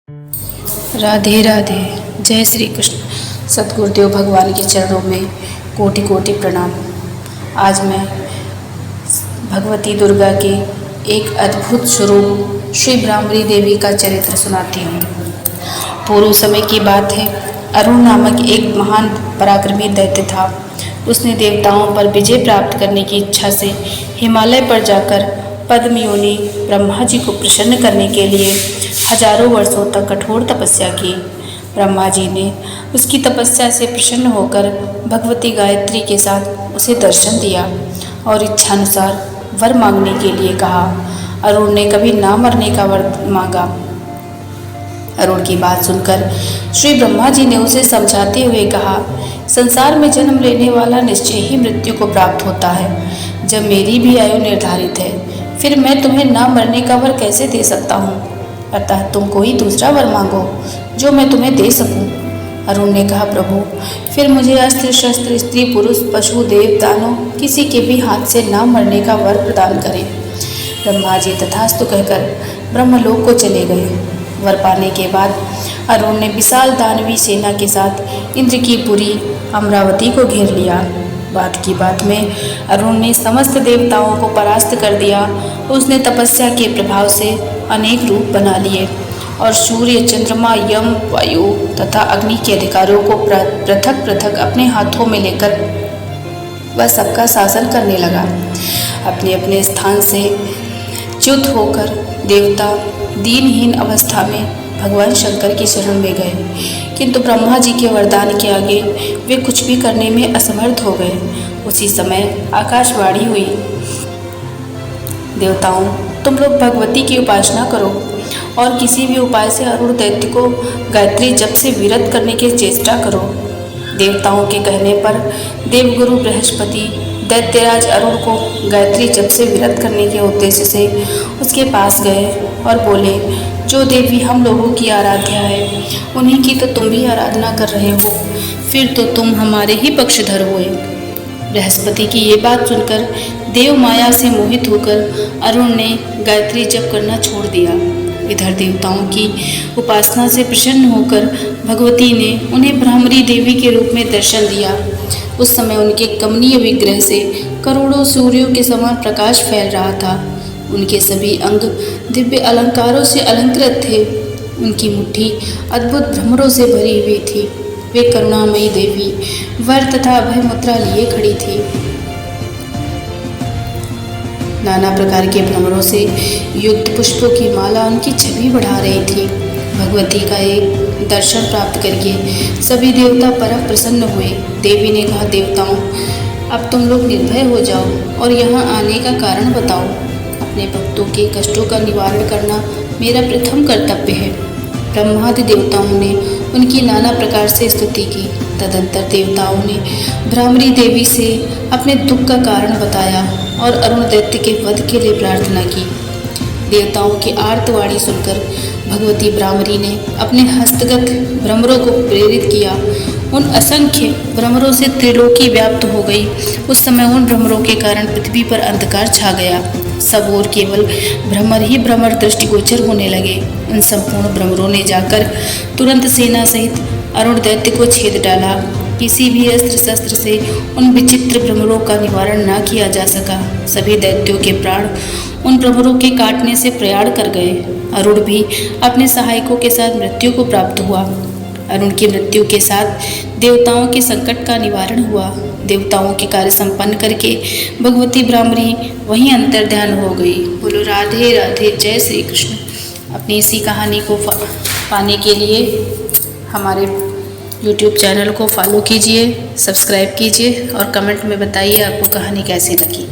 राधे राधे। जय श्री कृष्ण। सद्गुरुदेव भगवान के चरणों में कोटि कोटि प्रणाम। आज मैं भगवती दुर्गा के एक अद्भुत स्वरूप श्री ब्राह्मणी देवी का चरित्र सुनाती हूँ। पूर्व समय की बात है। अरुण नामक एक महान पराक्रमी दैत्य था। उसने देवताओं पर विजय प्राप्त करने की इच्छा से हिमालय पर जाकर पद्म योनि ब्रह्मा जी को प्रसन्न करने के लिए हजारों वर्षों तक कठोर तपस्या की। ब्रह्मा जी ने उसकी तपस्या से प्रसन्न होकर भगवती गायत्री के साथ उसे दर्शन दिया और इच्छानुसार वर मांगने के लिए कहा। अरुण ने कभी ना मरने का वर मांगा। अरुण की बात सुनकर श्री ब्रह्मा जी ने उसे समझाते हुए कहा, संसार में जन्म लेने वाला निश्चय ही मृत्यु को प्राप्त होता है। जब मेरी भी आयु निर्धारित है, फिर मैं तुम्हें ना मरने का वर कैसे दे सकता हूँ? अतः तुम कोई दूसरा वर मांगो जो मैं तुम्हें दे सकूं। अरुण ने कहा, प्रभु फिर मुझे अस्त्र शस्त्र स्त्री पुरुष पशु देव दानव किसी के भी हाथ से ना मरने का वर प्रदान करें। ब्रह्मा जी तथास्तु कहकर ब्रह्मलोक को चले गए। वर पाने के बाद अरुण ने विशाल दानवी सेना के साथ इंद्र की पुरी अमरावती को घेर लिया। बात की बात में अरुण ने समस्त देवताओं को परास्त कर दिया। उसने तपस्या के प्रभाव से अनेक रूप बना लिए और सूर्य चंद्रमा यम वायु तथा अग्नि के अधिकारियों को पृथक पृथक अपने हाथों में लेकर वह सबका शासन करने लगा। अपने अपने स्थान से च्युत होकर देवता दीनहीन अवस्था में भगवान शंकर की शरण में गए, किंतु ब्रह्मा जी के वरदान के आगे वे कुछ भी करने में असमर्थ हो गए। उसी समय आकाशवाणी हुई, देवताओं तुम लोग भगवती की उपासना करो और किसी भी उपाय से अरुण दैत्य को गायत्री जप से विरत करने की चेष्टा करो। देवताओं के कहने पर देवगुरु बृहस्पति दैत्यराज अरुण को गायत्री जप से विरत करने के उद्देश्य से उसके पास गए और बोले, जो देवी हम लोगों की आराध्या है उन्हीं की तो तुम भी आराधना कर रहे हो, फिर तो तुम हमारे ही पक्षधर हुए। बृहस्पति की ये बात सुनकर देव माया से मोहित होकर अरुण ने गायत्री जप करना छोड़ दिया। इधर देवताओं की उपासना से प्रसन्न होकर भगवती ने उन्हें ब्राह्मणी देवी के रूप में दर्शन दिया। उस समय उनके कमनीय विग्रह से करोड़ों सूर्यों के समान प्रकाश फैल रहा था। उनके सभी अंग दिव्य अलंकारों से अलंकृत थे। उनकी मुट्ठी अद्भुत भ्रमरों से भरी हुई थी। वे करुणामयी देवी वर तथा अभय मुद्रा लिए खड़ी थी। नाना प्रकार के भ्रमरों से युक्त पुष्पों की माला उनकी छवि बढ़ा रही थी। भगवती का एक दर्शन प्राप्त करके सभी देवता परम प्रसन्न हुए। देवी ने कहा, देवताओं अब तुम लोग निर्भय हो जाओ और यहाँ आने का कारण बताओ। अपने भक्तों के कष्टों का निवारण करना मेरा प्रथम कर्तव्य है। ब्रह्मादि देवताओं ने उनकी नाना प्रकार से स्तुति की। तदंतर देवताओं ने ब्राह्मणी देवी से अपने दुख का कारण बताया और अरुण दैत्य के वध के लिए प्रार्थना की। देवताओं की आर्तवाणी सुनकर भगवती ब्राह्मणी ने अपने हस्तगत भ्रमरों को प्रेरित किया। उन असंख्य भ्रमरों से त्रिलोकी व्याप्त हो गई। उस समय उन भ्रमरों के कारण पृथ्वी पर अंधकार छा गया। सब और केवल भ्रमर ही भ्रमर दृष्टिगोचर होने लगे। उन संपूर्ण भ्रमरों ने जाकर तुरंत सेना सहित अरुण दैत्य को छेद डाला। किसी भी अस्त्र शस्त्र से उन विचित्र भ्रमरों का निवारण न किया जा सका। सभी दैत्यों के प्राण उन भ्रमरों के काटने से प्रयाण कर गए। अरुण भी अपने सहायकों के साथ मृत्यु को प्राप्त हुआ। अरुण की मृत्यु के साथ देवताओं के संकट का निवारण हुआ। देवताओं के कार्य संपन्न करके भगवती ब्राह्मणी वहीं अंतर्ध्यान हो गई। बोलो राधे राधे। जय श्री कृष्ण। अपनी इसी कहानी को पाने के लिए हमारे YouTube चैनल को फॉलो कीजिए, सब्सक्राइब कीजिए और कमेंट में बताइए आपको कहानी कैसी लगी।